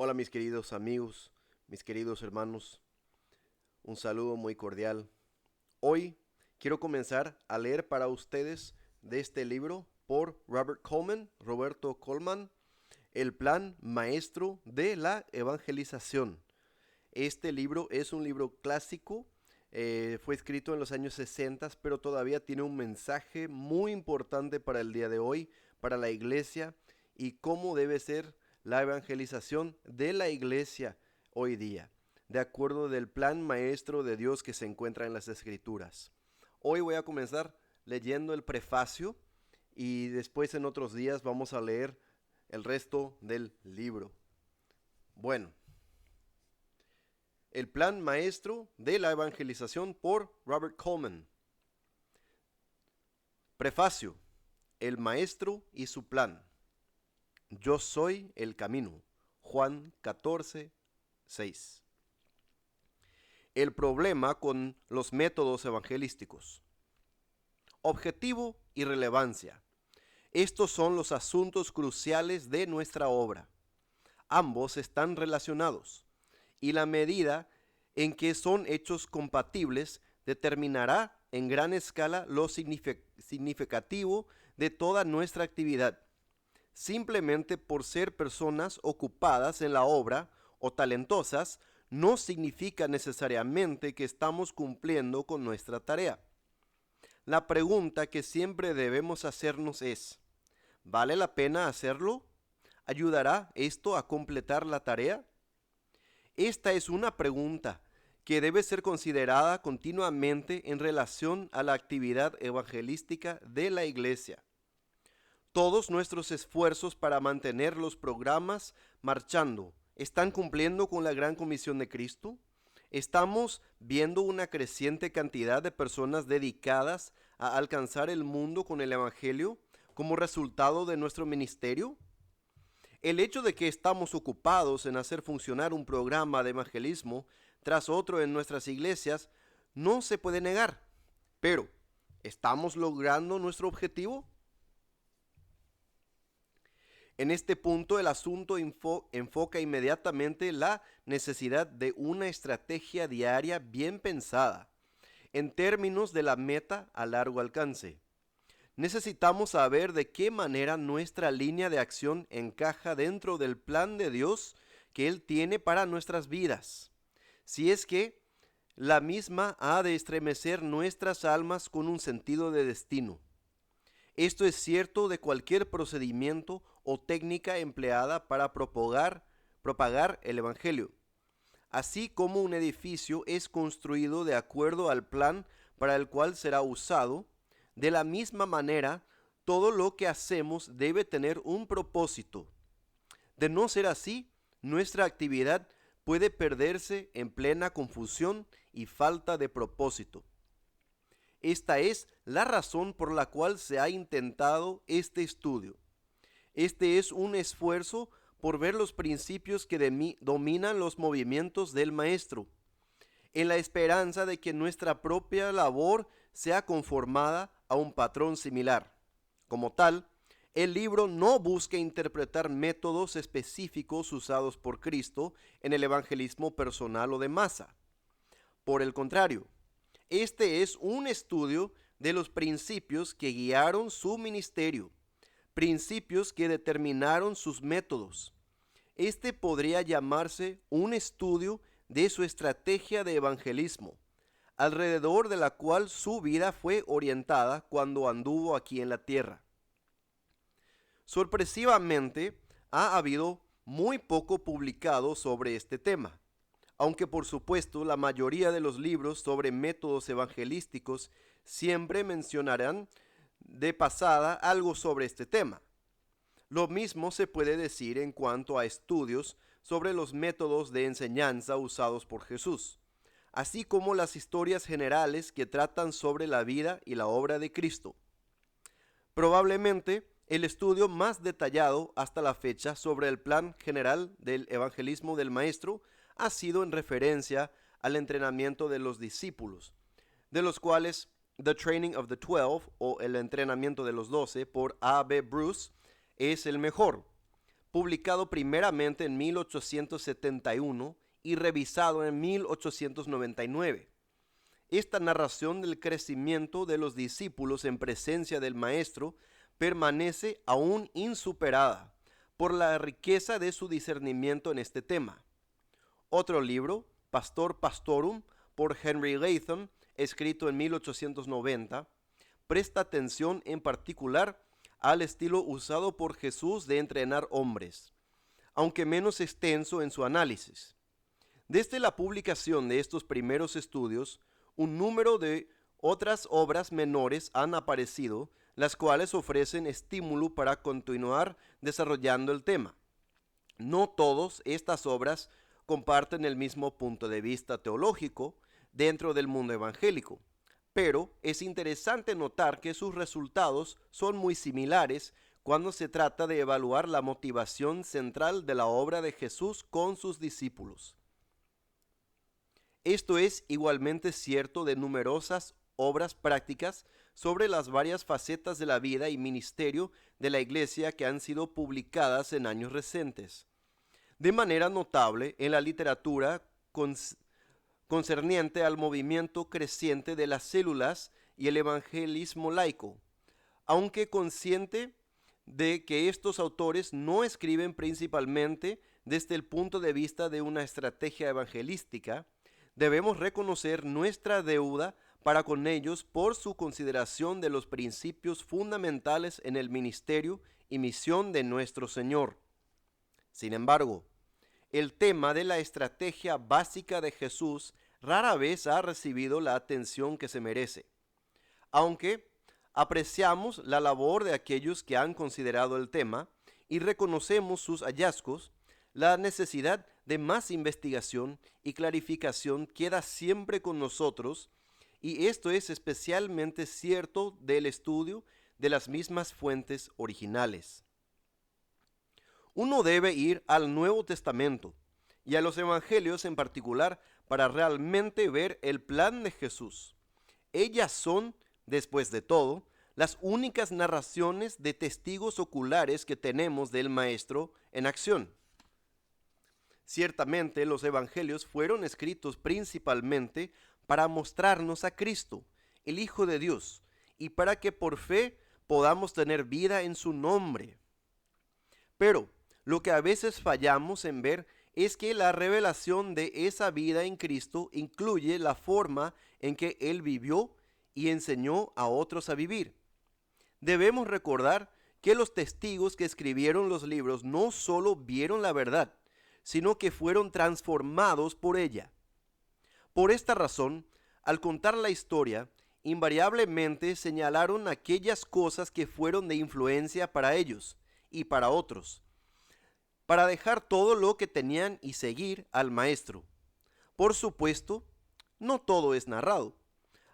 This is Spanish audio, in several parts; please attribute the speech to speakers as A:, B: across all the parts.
A: Hola mis queridos amigos, mis queridos hermanos, un saludo muy cordial. Hoy quiero comenzar a leer para ustedes de este libro por Roberto Coleman, El plan maestro de la evangelización. Este libro es un libro clásico, fue escrito en los años 60, pero todavía tiene un mensaje muy importante para el día de hoy, para la iglesia y cómo debe ser la evangelización de la iglesia hoy día, de acuerdo del plan maestro de Dios que se encuentra en las Escrituras. Hoy voy a comenzar leyendo el prefacio y después en otros días vamos a leer el resto del libro. Bueno, el plan maestro de la evangelización por Robert Coleman. Prefacio. El maestro y su plan. Yo soy el camino. Juan 14, 6. El problema con los métodos evangelísticos. Objetivo y relevancia. Estos son los asuntos cruciales de nuestra obra. Ambos están relacionados, y la medida en que son hechos compatibles determinará en gran escala lo significativo de toda nuestra actividad. Simplemente por ser personas ocupadas en la obra o talentosas, no significa necesariamente que estamos cumpliendo con nuestra tarea. La pregunta que siempre debemos hacernos es, ¿vale la pena hacerlo? ¿Ayudará esto a completar la tarea? Esta es una pregunta que debe ser considerada continuamente en relación a la actividad evangelística de la Iglesia. Todos nuestros esfuerzos para mantener los programas marchando, ¿están cumpliendo con la gran comisión de Cristo? ¿Estamos viendo una creciente cantidad de personas dedicadas a alcanzar el mundo con el Evangelio como resultado de nuestro ministerio? El hecho de que estamos ocupados en hacer funcionar un programa de evangelismo tras otro en nuestras iglesias no se puede negar. Pero, ¿estamos logrando nuestro objetivo? En este punto el asunto enfoca inmediatamente la necesidad de una estrategia diaria bien pensada, en términos de la meta a largo alcance. Necesitamos saber de qué manera nuestra línea de acción encaja dentro del plan de Dios que Él tiene para nuestras vidas. Si es que la misma ha de estremecer nuestras almas con un sentido de destino. Esto es cierto de cualquier procedimiento o técnica empleada para propagar el Evangelio, así como un edificio es construido de acuerdo al plan para el cual será usado. De la misma manera, todo lo que hacemos debe tener un propósito. De no ser así, nuestra actividad puede perderse en plena confusión y falta de propósito. Esta es la razón por la cual se ha intentado este estudio. Este es un esfuerzo por ver los principios que dominan los movimientos del maestro, en la esperanza de que nuestra propia labor sea conformada a un patrón similar. Como tal, el libro no busca interpretar métodos específicos usados por Cristo en el evangelismo personal o de masa. Por el contrario, este es un estudio de los principios que guiaron su ministerio, principios que determinaron sus métodos. Este podría llamarse un estudio de su estrategia de evangelismo, alrededor de la cual su vida fue orientada cuando anduvo aquí en la tierra. Sorpresivamente, ha habido muy poco publicado sobre este tema, aunque por supuesto la mayoría de los libros sobre métodos evangelísticos siempre mencionarán de pasada algo sobre este tema. Lo mismo se puede decir en cuanto a estudios sobre los métodos de enseñanza usados por Jesús, así como las historias generales que tratan sobre la vida y la obra de Cristo. Probablemente el estudio más detallado hasta la fecha sobre el plan general del evangelismo del Maestro ha sido en referencia al entrenamiento de los discípulos, de los cuales The Training of the 12 o El entrenamiento de los 12 por A.B. Bruce es el mejor. publicado primeramente en 1871 y revisado en 1899. Esta narración del crecimiento de los discípulos en presencia del Maestro permanece aún insuperada por la riqueza de su discernimiento en este tema. Otro libro, Pastor Pastorum, por Henry Latham, escrito en 1890, presta atención en particular al estilo usado por Jesús de entrenar hombres, aunque menos extenso en su análisis. Desde la publicación de estos primeros estudios, un número de otras obras menores han aparecido, las cuales ofrecen estímulo para continuar desarrollando el tema. No todas estas obras comparten el mismo punto de vista teológico dentro del mundo evangélico, pero es interesante notar que sus resultados son muy similares cuando se trata de evaluar la motivación central de la obra de Jesús con sus discípulos. Esto es igualmente cierto de numerosas obras prácticas sobre las varias facetas de la vida y ministerio de la Iglesia que han sido publicadas en años recientes. De manera notable en la literatura concerniente al movimiento creciente de las células y el evangelismo laico, aunque consciente de que estos autores no escriben principalmente desde el punto de vista de una estrategia evangelística, debemos reconocer nuestra deuda para con ellos por su consideración de los principios fundamentales en el ministerio y misión de nuestro Señor. Sin embargo, el tema de la estrategia básica de Jesús rara vez ha recibido la atención que se merece. Aunque apreciamos la labor de aquellos que han considerado el tema y reconocemos sus hallazgos, la necesidad de más investigación y clarificación queda siempre con nosotros, y esto es especialmente cierto del estudio de las mismas fuentes originales. Uno debe ir al Nuevo Testamento y a los Evangelios en particular para realmente ver el plan de Jesús. Ellas son, después de todo, las únicas narraciones de testigos oculares que tenemos del Maestro en acción. Ciertamente los Evangelios fueron escritos principalmente para mostrarnos a Cristo, el Hijo de Dios, y para que por fe podamos tener vida en su nombre. Pero lo que a veces fallamos en ver es que la revelación de esa vida en Cristo incluye la forma en que Él vivió y enseñó a otros a vivir. Debemos recordar que los testigos que escribieron los libros no solo vieron la verdad, sino que fueron transformados por ella. Por esta razón, al contar la historia, invariablemente señalaron aquellas cosas que fueron de influencia para ellos y para otros, para dejar todo lo que tenían y seguir al Maestro. Por supuesto, no todo es narrado.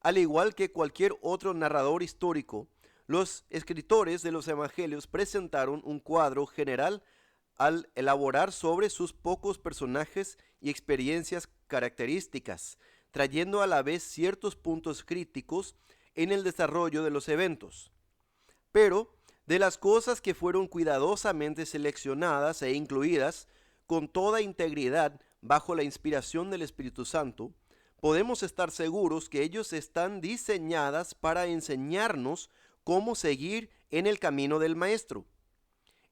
A: Al igual que cualquier otro narrador histórico, los escritores de los Evangelios presentaron un cuadro general al elaborar sobre sus pocos personajes y experiencias características, trayendo a la vez ciertos puntos críticos en el desarrollo de los eventos. Pero de las cosas que fueron cuidadosamente seleccionadas e incluidas con toda integridad bajo la inspiración del Espíritu Santo, podemos estar seguros que ellos están diseñadas para enseñarnos cómo seguir en el camino del Maestro.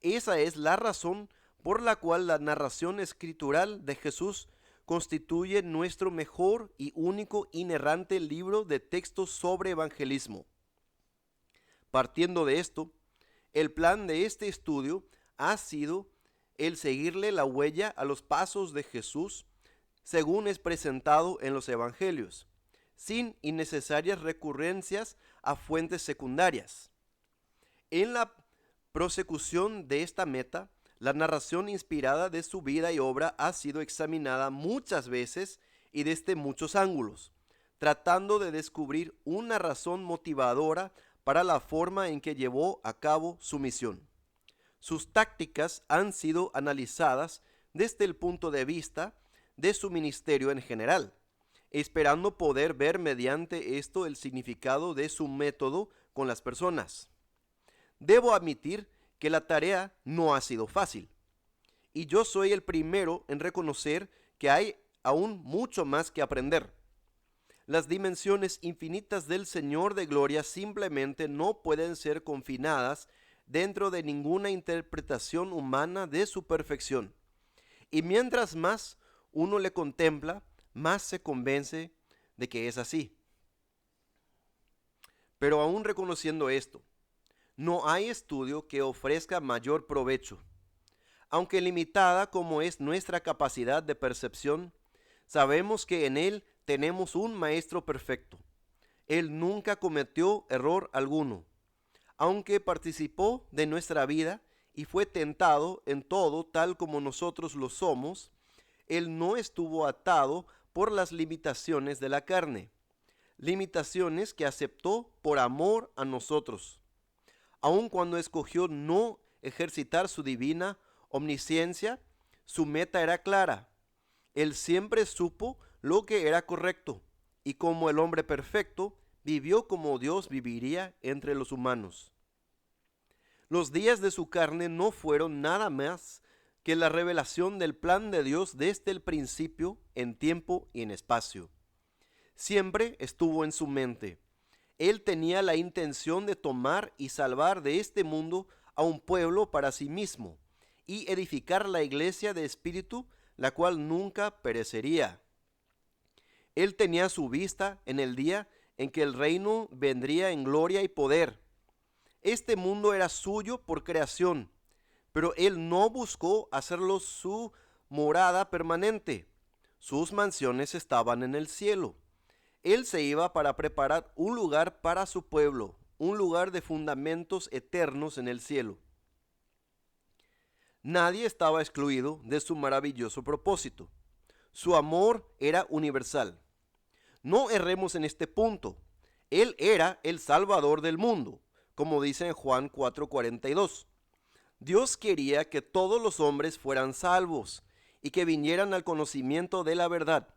A: Esa es la razón por la cual la narración escritural de Jesús constituye nuestro mejor y único inerrante libro de textos sobre evangelismo. Partiendo de esto, el plan de este estudio ha sido el seguirle la huella a los pasos de Jesús según es presentado en los Evangelios, sin innecesarias recurrencias a fuentes secundarias. En la prosecución de esta meta, la narración inspirada de su vida y obra ha sido examinada muchas veces y desde muchos ángulos, tratando de descubrir una razón motivadora para la forma en que llevó a cabo su misión. Sus tácticas han sido analizadas desde el punto de vista de su ministerio en general, esperando poder ver mediante esto el significado de su método con las personas. Debo admitir que la tarea no ha sido fácil. y yo soy el primero en reconocer que hay aún mucho más que aprender. Las dimensiones infinitas del Señor de gloria simplemente no pueden ser confinadas dentro de ninguna interpretación humana de su perfección. Y mientras más uno le contempla, más se convence de que es así. Pero aún reconociendo esto, no hay estudio que ofrezca mayor provecho. Aunque limitada como es nuestra capacidad de percepción, sabemos que en Él tenemos un Maestro perfecto. Él nunca cometió error alguno. Aunque participó de nuestra vida y fue tentado en todo tal como nosotros lo somos, Él no estuvo atado por las limitaciones de la carne, limitaciones que aceptó por amor a nosotros. Aun cuando escogió no ejercitar su divina omnisciencia, su meta era clara. Él siempre supo lo que era correcto, y como el hombre perfecto, vivió como Dios viviría entre los humanos. Los días de su carne no fueron nada más que la revelación del plan de Dios desde el principio, en tiempo y en espacio. Siempre estuvo en su mente. Él tenía la intención de tomar y salvar de este mundo a un pueblo para sí mismo y edificar la iglesia de espíritu, la cual nunca perecería. Él tenía su vista en el día en que el reino vendría en gloria y poder. Este mundo era suyo por creación, pero él no buscó hacerlo su morada permanente. Sus mansiones estaban en el cielo. Él se iba para preparar un lugar para su pueblo, un lugar de fundamentos eternos en el cielo. Nadie estaba excluido de su maravilloso propósito. Su amor era universal. No erremos en este punto. Él era el Salvador del mundo, como dice en Juan 4:42. Dios quería que todos los hombres fueran salvos y que vinieran al conocimiento de la verdad.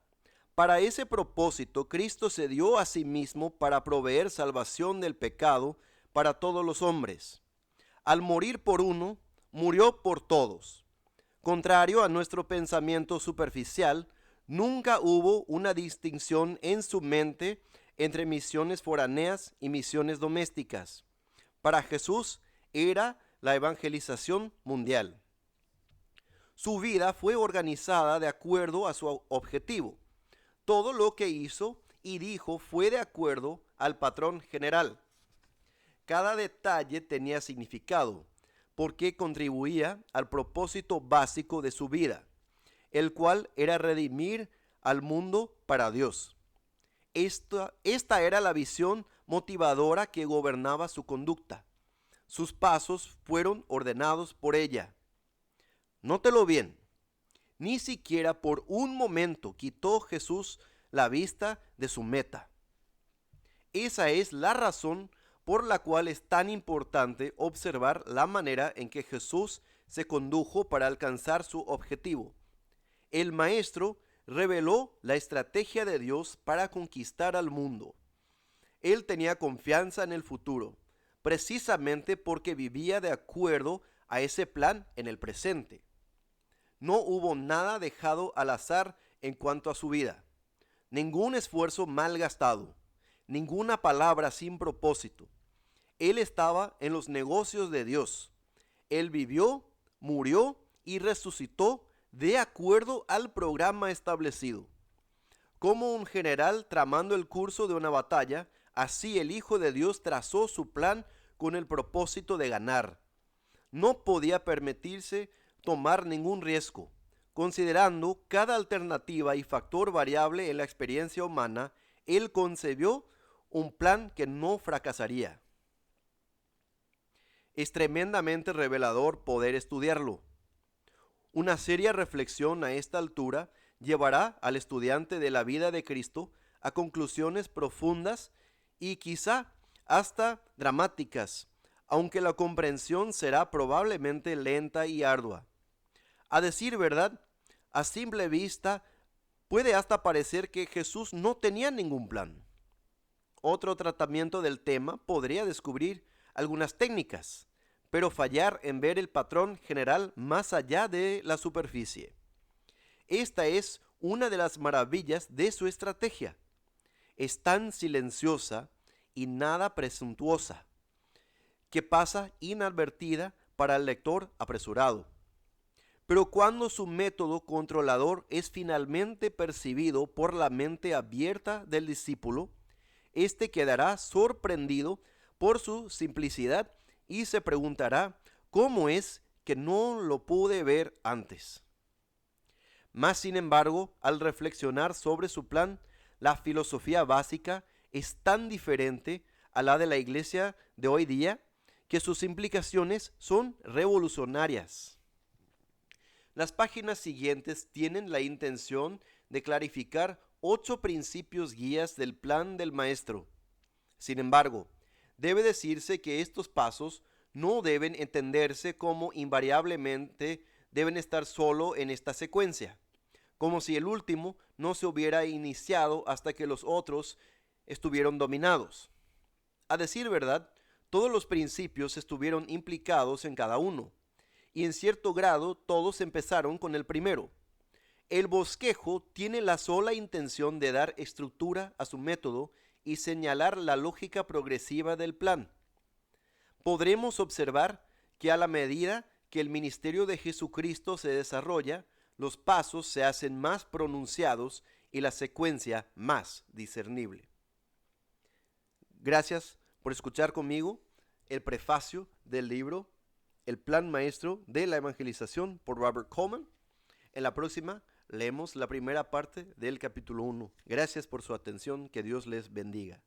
A: Para ese propósito, Cristo se dio a sí mismo para proveer salvación del pecado para todos los hombres. Al morir por uno, murió por todos. Contrario a nuestro pensamiento superficial, nunca hubo una distinción en su mente entre misiones foráneas y misiones domésticas. Para Jesús era la evangelización mundial. Su vida fue organizada de acuerdo a su objetivo. Todo lo que hizo y dijo fue de acuerdo al patrón general. Cada detalle tenía significado, porque contribuía al propósito básico de su vida, el cual era redimir al mundo para Dios. Esta era la visión motivadora que gobernaba su conducta. Sus pasos fueron ordenados por ella. Nótelo bien. Ni siquiera por un momento quitó Jesús la vista de su meta. Esa es la razón por la cual es tan importante observar la manera en que Jesús se condujo para alcanzar su objetivo. El Maestro reveló la estrategia de Dios para conquistar al mundo. Él tenía confianza en el futuro, precisamente porque vivía de acuerdo a ese plan en el presente. No hubo nada dejado al azar en cuanto a su vida, ningún esfuerzo mal gastado, ninguna palabra sin propósito. Él estaba en los negocios de Dios. Él vivió, murió y resucitó de acuerdo al programa establecido. Como un general tramando el curso de una batalla, así el Hijo de Dios trazó su plan con el propósito de ganar. No podía permitirse tomar ningún riesgo. Considerando cada alternativa y factor variable en la experiencia humana, él concebió un plan que no fracasaría. Es tremendamente revelador poder estudiarlo. Una seria reflexión a esta altura llevará al estudiante de la vida de Cristo a conclusiones profundas y quizá hasta dramáticas, aunque la comprensión será probablemente lenta y ardua. A decir verdad, a simple vista, puede hasta parecer que Jesús no tenía ningún plan. Otro tratamiento del tema podría descubrir algunas técnicas, pero fallar en ver el patrón general más allá de la superficie. Esta es una de las maravillas de su estrategia. Es tan silenciosa y nada presuntuosa, que pasa inadvertida para el lector apresurado. Pero cuando su método controlador es finalmente percibido por la mente abierta del discípulo, éste quedará sorprendido por su simplicidad y se preguntará cómo es que no lo pude ver antes. Mas, sin embargo, al reflexionar sobre su plan, la filosofía básica es tan diferente a la de la iglesia de hoy día que sus implicaciones son revolucionarias. Las páginas siguientes tienen la intención de clarificar 8 principios guías del plan del maestro. Sin embargo, debe decirse que estos pasos no deben entenderse como invariablemente deben estar solo en esta secuencia, como si el último no se hubiera iniciado hasta que los otros estuvieron dominados. A decir verdad, todos los principios estuvieron implicados en cada uno, y en cierto grado todos empezaron con el primero. El bosquejo tiene la sola intención de dar estructura a su método y señalar la lógica progresiva del plan. Podremos observar que a la medida que el ministerio de Jesucristo se desarrolla, los pasos se hacen más pronunciados y la secuencia más discernible. Gracias por escuchar conmigo el prefacio del libro El Plan Maestro de la Evangelización por Robert Coleman. En la próxima leemos la primera parte del capítulo 1. Gracias por su atención. Que Dios les bendiga.